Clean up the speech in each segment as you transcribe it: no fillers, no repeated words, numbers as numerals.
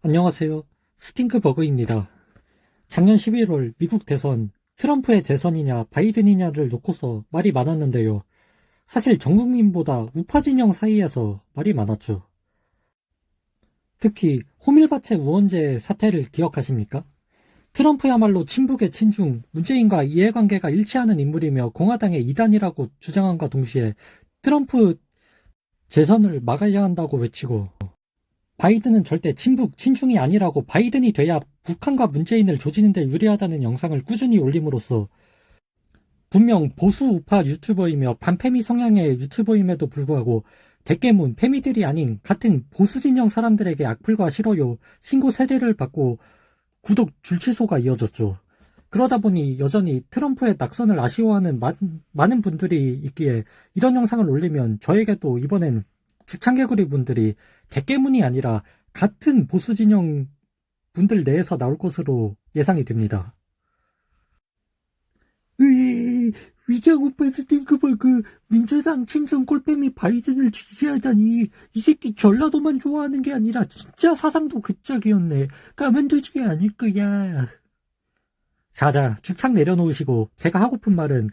안녕하세요. 스팅크버그입니다. 작년 11월 미국 대선 트럼프의 재선이냐 바이든이냐를 놓고서 말이 많았는데요. 사실 전 국민보다 우파 진영 사이에서 말이 많았죠. 특히 호밀밭의 우원재 사태를 기억하십니까? 트럼프야말로 친북의 친중, 문재인과 이해관계가 일치하는 인물이며 공화당의 이단이라고 주장함과 동시에 트럼프 재선을 막아야 한다고 외치고 바이든은 절대 친북, 친중이 아니라고 바이든이 돼야 북한과 문재인을 조지는 데 유리하다는 영상을 꾸준히 올림으로써 분명 보수 우파 유튜버이며 반페미 성향의 유튜버임에도 불구하고 대깨문, 페미들이 아닌 같은 보수 진영 사람들에게 악플과 싫어요, 신고 세례를 받고 구독 줄취소가 이어졌죠. 그러다 보니 여전히 트럼프의 낙선을 아쉬워하는 많은 분들이 있기에 이런 영상을 올리면 저에게도 이번엔 죽창개구리 분들이 대깨문이 아니라 같은 보수 진영 분들 내에서 나올 것으로 예상이 됩니다. 위장 오빠 스팅크버그 민주당 친중 꼴빼미 바이든을 지지하다니 이 새끼 전라도만 좋아하는 게 아니라 진짜 사상도 그짝이었네. 가만두지 않을 거야. 자자 죽창 내려놓으시고 제가 하고픈 말은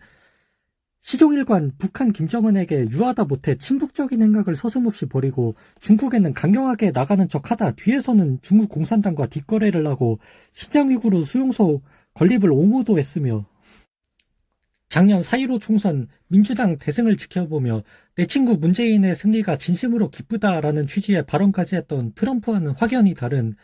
시종일관 북한 김정은에게 유하다 못해 친북적인 생각을 서슴없이 버리고 중국에는 강경하게 나가는 척하다 뒤에서는 중국 공산당과 뒷거래를 하고 신장 위구르 수용소 건립을 옹호도 했으며 작년 4.15 총선 민주당 대승을 지켜보며 내 친구 문재인의 승리가 진심으로 기쁘다라는 취지의 발언까지 했던 트럼프와는 확연히 다른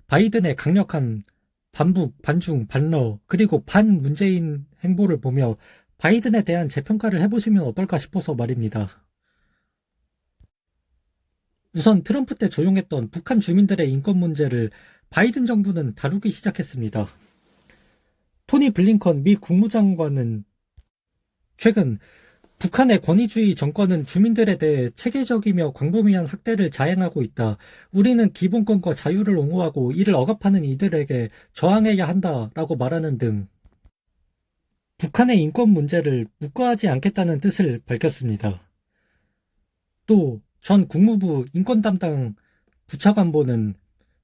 바이든의 강력한 반북, 반중, 반러 그리고 반문재인 행보를 보며 바이든에 대한 재평가를 해보시면 어떨까 싶어서 말입니다. 우선 트럼프 때 조용했던 북한 주민들의 인권 문제를 바이든 정부는 다루기 시작했습니다. 토니 블링컨 미 국무장관은 최근 북한의 권위주의 정권은 주민들에 대해 체계적이며 광범위한 학대를 자행하고 있다. 우리는 기본권과 자유를 옹호하고 이를 억압하는 이들에게 저항해야 한다라고 말하는 등 북한의 인권 문제를 묵과하지 않겠다는 뜻을 밝혔습니다. 또 전 국무부 인권 담당 부차관보는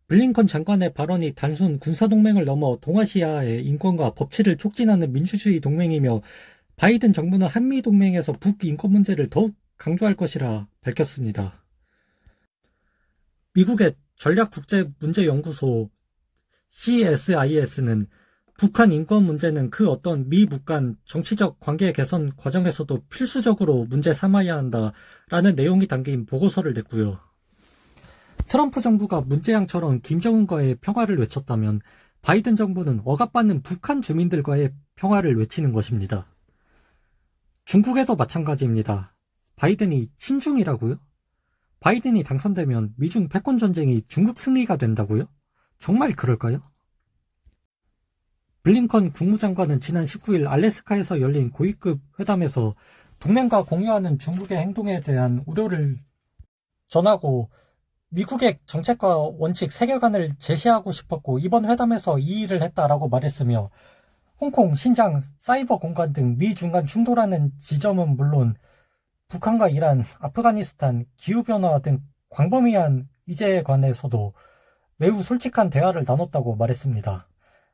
블링컨 장관의 발언이 단순 군사동맹을 넘어 동아시아의 인권과 법치를 촉진하는 민주주의 동맹이며 바이든 정부는 한미동맹에서 북인권 문제를 더욱 강조할 것이라 밝혔습니다. 미국의 전략국제문제연구소 CSIS는 북한 인권 문제는 그 어떤 미북 간 정치적 관계 개선 과정에서도 필수적으로 문제 삼아야 한다라는 내용이 담긴 보고서를 냈고요. 트럼프 정부가 문재양처럼 김정은과의 평화를 외쳤다면 바이든 정부는 억압받는 북한 주민들과의 평화를 외치는 것입니다. 중국에도 마찬가지입니다. 바이든이 친중이라고요? 바이든이 당선되면 미중 패권 전쟁이 중국 승리가 된다고요? 정말 그럴까요? 블링컨 국무장관은 지난 19일 알래스카에서 열린 고위급 회담에서 동맹과 공유하는 중국의 행동에 대한 우려를 전하고 미국의 정책과 원칙 세계관을 제시하고 싶었고 이번 회담에서 이 일을 했다라고 말했으며 홍콩, 신장, 사이버 공간 등 미 중 간 충돌하는 지점은 물론 북한과 이란, 아프가니스탄, 기후변화 등 광범위한 의제에 관해서도 매우 솔직한 대화를 나눴다고 말했습니다.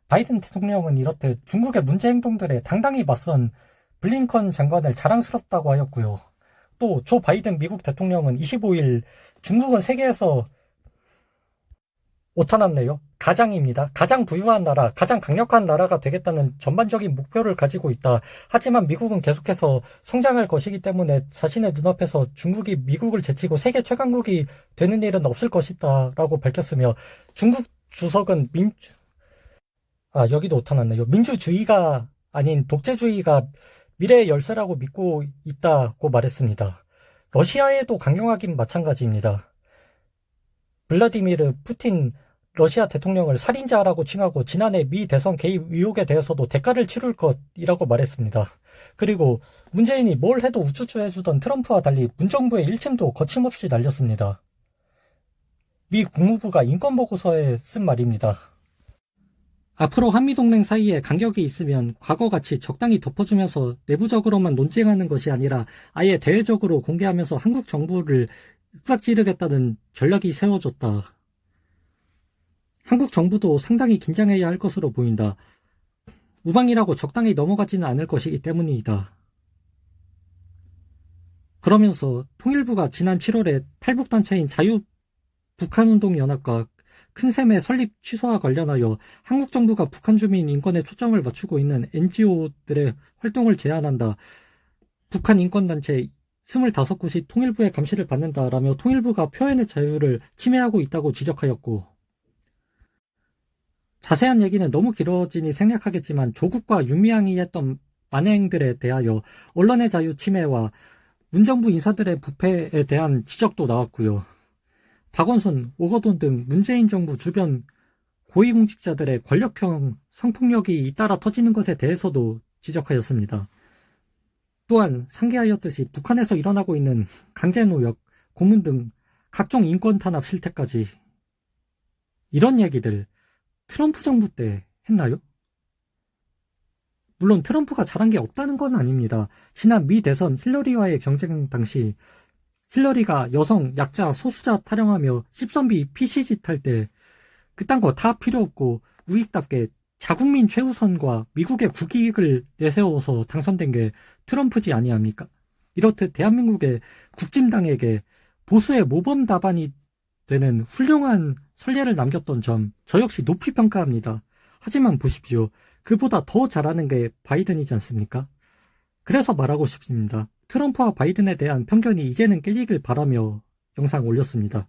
바이든 대통령은 이렇듯 중국의 문제 행동들에 당당히 맞선 블링컨 장관을 자랑스럽다고 하였고요. 또 조 바이든 미국 대통령은 25일 중국은 세계에서 오타났네요. 가장입니다. 가장 부유한 나라, 가장 강력한 나라가 되겠다는 전반적인 목표를 가지고 있다. 하지만 미국은 계속해서 성장할 것이기 때문에 자신의 눈앞에서 중국이 미국을 제치고 세계 최강국이 되는 일은 없을 것이다 라고 밝혔으며 중국 주석은 여기도 오타났네요. 민주주의가 아닌 독재주의가 미래의 열쇠라고 믿고 있다고 말했습니다. 러시아에도 강경하긴 마찬가지입니다. 블라디미르 푸틴 러시아 대통령을 살인자라고 칭하고 지난해 미 대선 개입 의혹에 대해서도 대가를 치를 것이라고 말했습니다. 그리고 문재인이 뭘 해도 우쭈쭈 해주던 트럼프와 달리 문정부의 일침도 거침없이 날렸습니다. 미 국무부가 인권보고서에 쓴 말입니다. 앞으로 한미동맹 사이에 간격이 있으면 과거같이 적당히 덮어주면서 내부적으로만 논쟁하는 것이 아니라 아예 대외적으로 공개하면서 한국 정부를 윽박지르겠다는 전략이 세워졌다. 한국 정부도 상당히 긴장해야 할 것으로 보인다. 우방이라고 적당히 넘어가지는 않을 것이기 때문이다. 그러면서 통일부가 지난 7월에 탈북단체인 자유북한운동연합과 큰 셈의 설립 취소와 관련하여 한국 정부가 북한 주민 인권에 초점을 맞추고 있는 NGO들의 활동을 제한한다. 북한 인권단체 25곳이 통일부의 감시를 받는다라며 통일부가 표현의 자유를 침해하고 있다고 지적하였고, 자세한 얘기는 너무 길어지니 생략하겠지만 조국과 윤미향이 했던 만행들에 대하여 언론의 자유 침해와 문정부 인사들의 부패에 대한 지적도 나왔고요. 박원순, 오거돈 등 문재인 정부 주변 고위공직자들의 권력형 성폭력이 잇따라 터지는 것에 대해서도 지적하였습니다. 또한 상기하였듯이 북한에서 일어나고 있는 강제노역, 고문 등 각종 인권 탄압 실태까지, 이런 얘기들 트럼프 정부 때 했나요? 물론 트럼프가 잘한 게 없다는 건 아닙니다. 지난 미 대선 힐러리와의 경쟁 당시 힐러리가 여성, 약자, 소수자 타령하며 씹선비 PC짓 할 때 그딴 거 다 필요 없고 우익답게 자국민 최우선과 미국의 국익을 내세워서 당선된 게 트럼프지 아니합니까? 이렇듯 대한민국의 국진당에게 보수의 모범 답안이 되는 훌륭한 선례를 남겼던 점, 저 역시 높이 평가합니다. 하지만 보십시오. 그보다 더 잘하는 게 바이든이지 않습니까? 그래서 말하고 싶습니다. 트럼프와 바이든에 대한 편견이 이제는 깨지길 바라며 영상 올렸습니다.